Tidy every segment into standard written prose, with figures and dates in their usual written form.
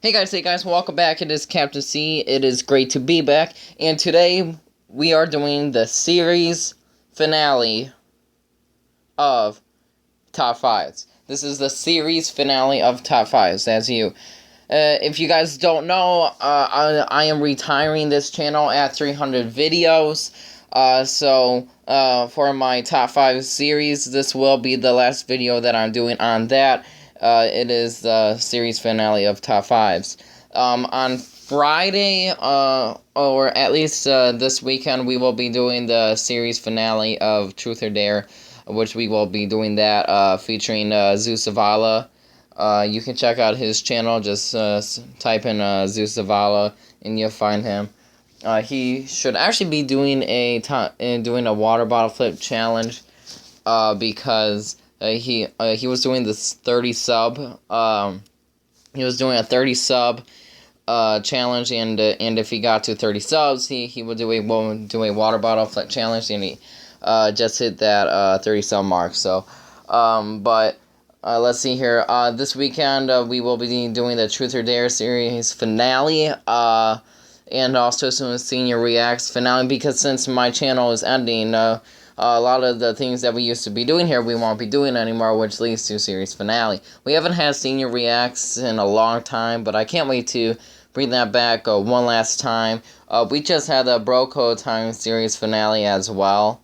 Hey guys, welcome back. It is Captain C. It is great to be back, and today we are doing the series finale of Top 5s. This is the series finale of Top 5s, that's you. If you guys don't know, I am retiring this channel at 300 videos, so for my Top 5 series, this will be the last video that I'm doing on that. It is the series finale of Top 5s. On Friday, or at least this weekend, we will be doing the series finale of Truth or Dare, which we will be doing that featuring Zeus Zavala. You can check out his channel. Just type in Zeus Zavala and you'll find him. He should actually be doing a water bottle flip challenge because he was doing this 30 sub. He was doing a 30 sub challenge, and if he got to 30 subs, he would do a water bottle flip challenge, and he just hit that 30 sub mark. So, but let's see here. This weekend we will be doing the Truth or Dare series finale. And also some Senior Reacts finale, because since my channel is ending, a lot of the things that we used to be doing here, we won't be doing anymore, which leads to series finale. We haven't had Senior Reacts in a long time, but I can't wait to bring that back one last time. We just had the Bro Code Time series finale as well.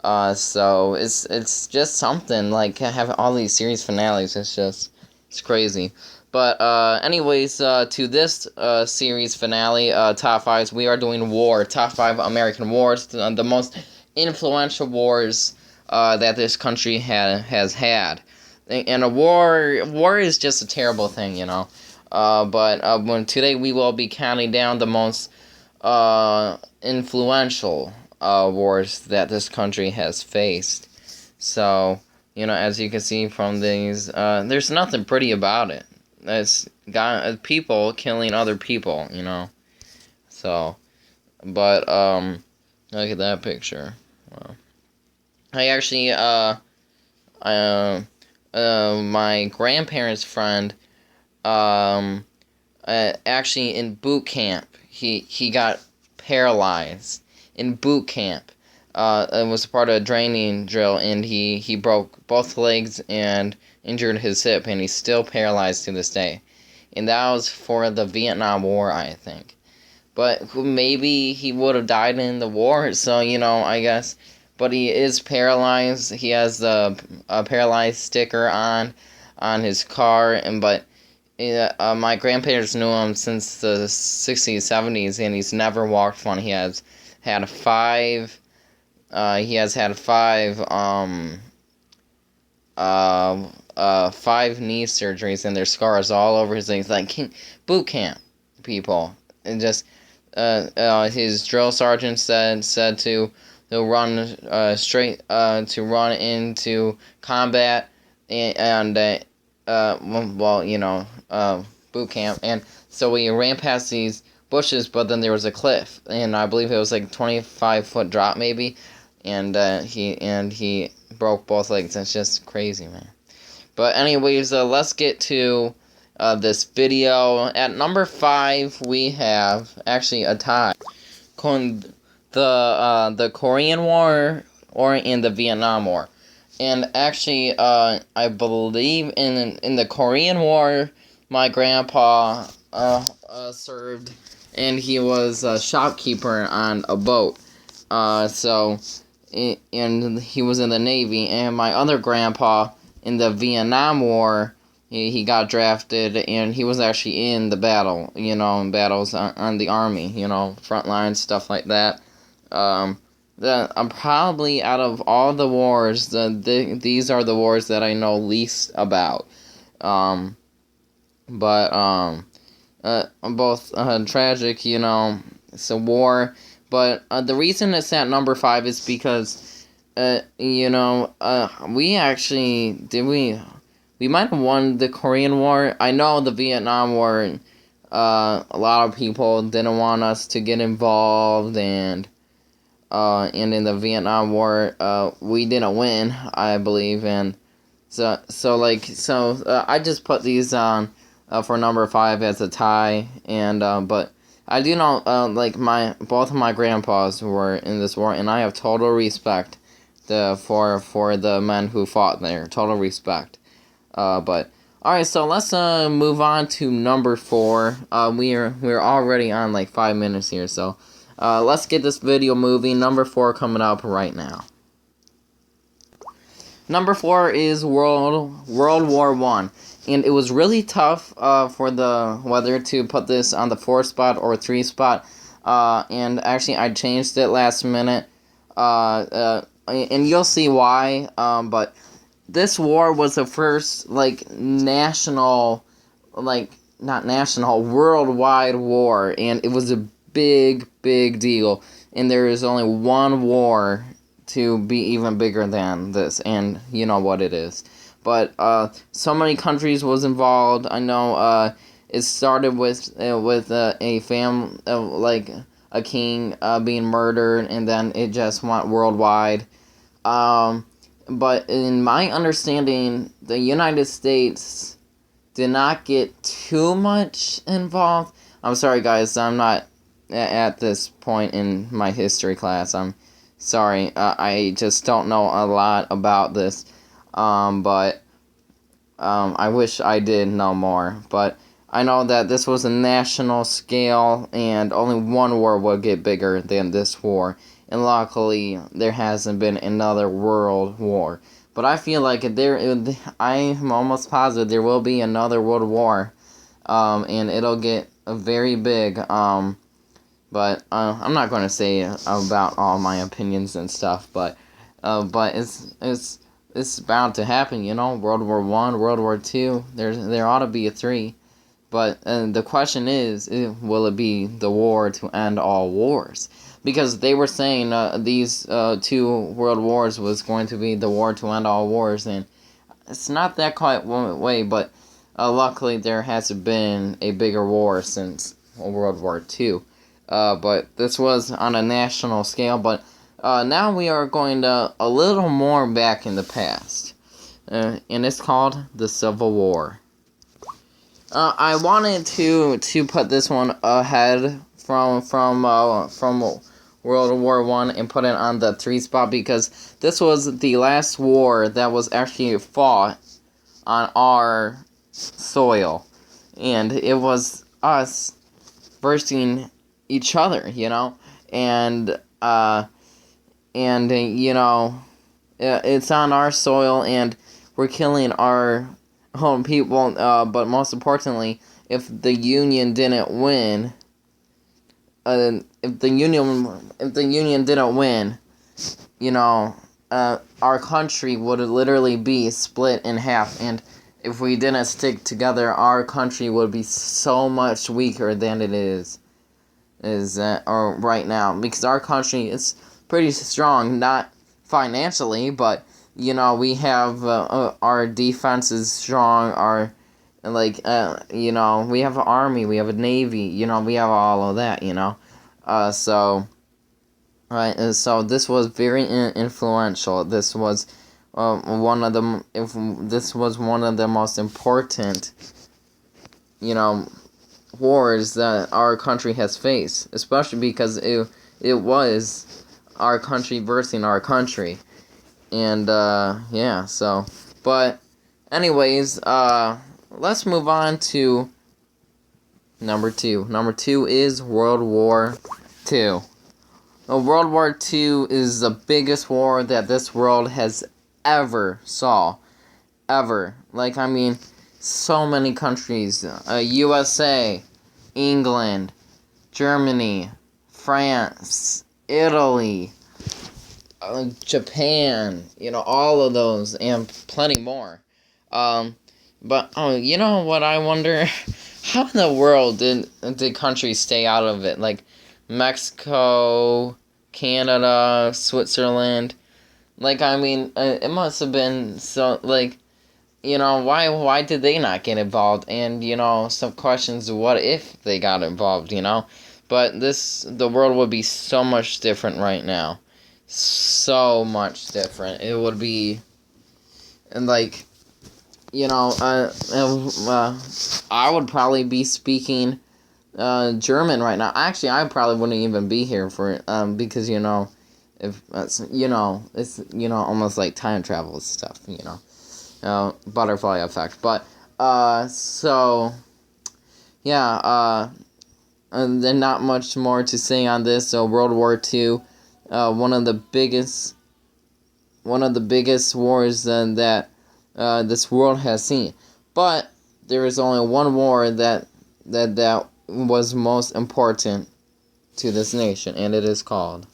So it's just something, like, having all these series finales. It's crazy. But anyways, to this series finale, Top 5s, we are doing Top 5 American wars, the most influential wars that this country has had. And a war is just a terrible thing, you know. But today we will be counting down the most influential wars that this country has faced. So, you know, as you can see from these, there's nothing pretty about it. It's got people killing other people, you know. So, but look at that picture. Wow. I actually my grandparents' friend actually in boot camp, he got paralyzed in boot camp. It was part of a training drill, and he broke both legs and injured his hip, and he's still paralyzed to this day. And that was for the Vietnam War, I think. But maybe he would have died in the war, so, you know, I guess. But he is paralyzed. He has the paralyzed sticker on his car, my grandparents knew him since the 60s, 70s, and he's never walked one. He has had five knee surgeries, and there's scars all over his legs, like boot camp people. And just his drill sergeant said to run straight to run into combat, and well, you know, boot camp. And so we ran past these bushes, but then there was a cliff, and I believe it was like 25-foot drop maybe, and he broke both legs. It's just crazy, man. But anyways, let's get to this video. At number 5, we have actually a tie. The Korean War and the Vietnam War. And actually, I believe in the Korean War, my grandpa served, and he was a shopkeeper on a boat. And he was in the Navy. And my other grandpa, in the Vietnam War, he got drafted, and he was actually in the battle, you know, in battles on the army, you know, front lines, stuff like that. I'm probably, out of all the wars, these are the wars that I know least about. Both tragic, you know, it's a war. But the reason it's at number 5 is because, you know, we might have won the Korean War. I know the Vietnam War, a lot of people didn't want us to get involved, and in the Vietnam War, we didn't win, I believe, and I just put these on for number 5 as a tie, and but I do know like both of my grandpas were in this war, and I have total respect for the men who fought there. Total respect. But alright, so let's move on to number 4. We're already on like 5 minutes here, so let's get this video moving. Number 4 coming up right now. Number 4 is World War One, and it was really tough for whether to put this on the 4 spot or 3 spot. And actually, I changed it last minute. And you'll see why. But this war was the first national, not national, worldwide war, and it was a big deal. And there is only one war to be even bigger than this, and you know what it is. But so many countries was involved. I know it started with a a king being murdered, and then it just went worldwide. But in my understanding, the United States did not get too much involved. I'm sorry, guys. I'm not at this point in my history class. I'm sorry. I just don't know a lot about this. But I wish I did know more. But I know that this was a national scale, and only one war would get bigger than this war. And luckily, there hasn't been another world war. But I feel like I'm almost positive there will be another world war. And it'll get very big. But I'm not going to say about all my opinions and stuff. But it's bound to happen, you know. World War One, World War Two. There ought to be a 3. But the question is, will it be the war to end all wars? Because they were saying these 2 world wars was going to be the war to end all wars, and it's not that quite way, but luckily there hasn't been a bigger war since World War II. But this was on a national scale, but now we are going to a little more back in the past, and it's called the Civil War. I wanted to put this one ahead from World War One and put it on the 3 spot, because this was the last war that was actually fought on our soil, and it was us versus each other, you know, and you know, it's on our soil, and we're killing our own people. But most importantly, if the Union didn't win. If the Union didn't win, you know, our country would literally be split in half, and if we didn't stick together, our country would be so much weaker than it is right now, because our country is pretty strong, not financially, but you know, we have our defense is strong, our you know, we have an army, we have a navy, you know, we have all of that, you know. So this was very influential. This was one of the most important, you know, wars that our country has faced, especially because it was our country versus our country, and yeah. So, but anyways, let's move on to number 2. Number 2 is World War II. World War II is the biggest war that this world has ever saw. Ever. Like, I mean, so many countries. USA, England, Germany, France, Italy, Japan, you know, all of those, and plenty more. But you know what I wonder? How in the world did countries stay out of it? Like Mexico, Canada, Switzerland. Like, I mean, it must have been so, like, you know, why did they not get involved? And, you know, some questions, what if they got involved, you know? But the world would be so much different right now. So much different. It would be, and like, I would probably be speaking German right now. Actually, I probably wouldn't even be here for it, because if it's almost like time travel stuff, butterfly effect. But so yeah, and then not much more to say on this. So World War II, one of the biggest wars that this world has seen. But there is only one war that was most important to this nation, and it is called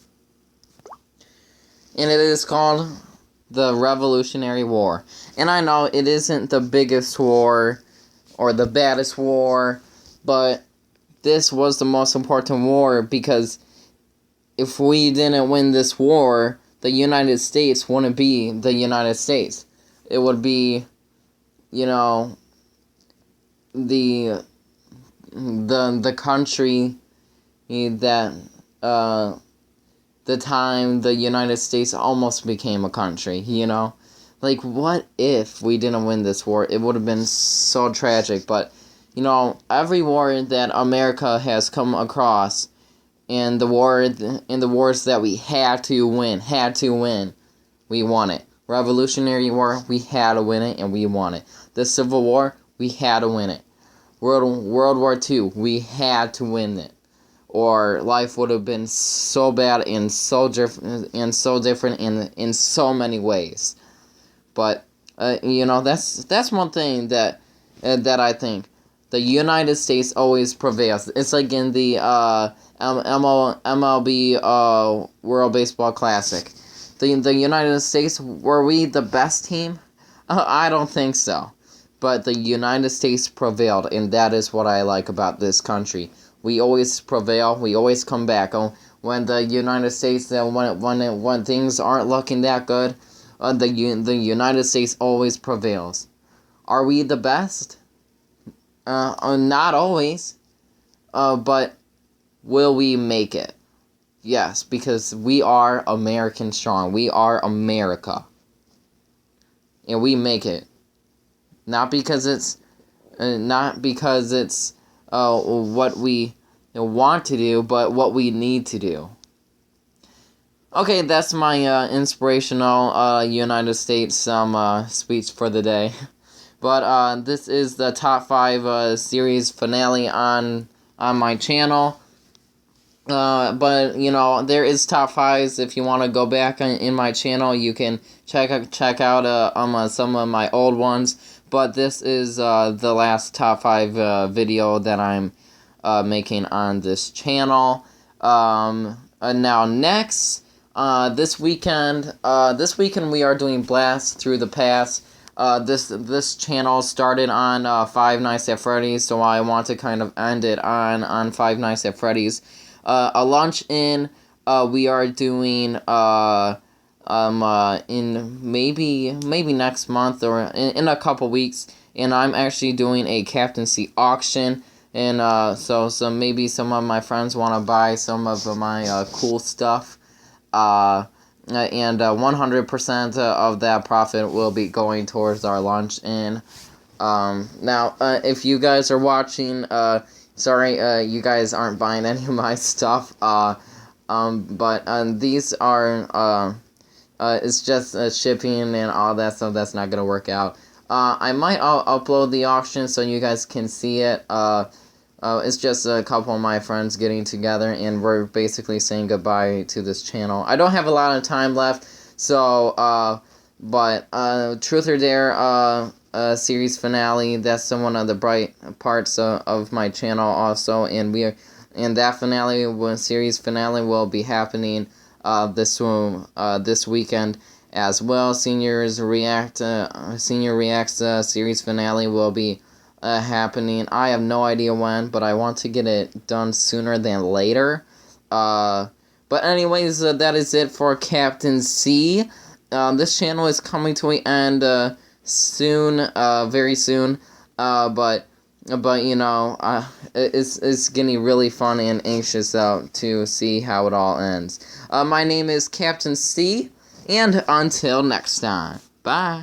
the Revolutionary War. And I know it isn't the biggest war or the baddest war, but this was the most important war, because if we didn't win this war, the United States wouldn't be the United States. It would be, the country that the time the United States almost became a country, Like, what if we didn't win this war? It would have been so tragic. But, every war that America has come across, and the wars that we had to win, we won it. Revolutionary War, we had to win it, and we won it. The Civil War, we had to win it. World War II, we had to win it, or life would have been so bad and so different in so many ways. But that's one thing that I think. The United States always prevails. It's like in the MLB World Baseball Classic. The United States, were we the best team? I don't think so. But the United States prevailed, and that is what I like about this country. We always prevail. We always come back. When the United States, when things aren't looking that good, the United States always prevails. Are we the best? Not always. But will we make it? Yes, because we are American strong. We are America. And we make it. Not because it's what we want to do, but what we need to do. Okay, that's my inspirational United States speech for the day. But this is the top 5 series finale on my channel. But there is top 5s. If you want to go back in my channel, you can check out some of my old ones. But this is the last top 5 video that I'm making on this channel. Now next, this weekend we are doing Blast Through the Past. This channel started on Five Nights at Freddy's, so I want to kind of end it on Five Nights at Freddy's. A lunch-in, we are doing in maybe next month or in a couple weeks, and I'm actually doing a captaincy auction, and so maybe some of my friends want to buy some of my cool stuff, and 100% of that profit will be going towards our lunch-in. Now, if you guys are watching, sorry, you guys aren't buying any of my stuff, but these are, it's just shipping and all that stuff that's not gonna work out. I might upload the auction so you guys can see it. It's just a couple of my friends getting together, and we're basically saying goodbye to this channel. I don't have a lot of time left, so, but Truth or Dare, series finale, that's one of the bright parts of my channel also, and that series finale will be happening this weekend as well. Senior Reacts series finale will be happening. I have no idea when, but I want to get it done sooner than later. But anyways, that is it for Captain C. This channel is coming to an end soon, very soon. But it's getting really fun and anxious to see how it all ends. My name is Captain C, and until next time, bye.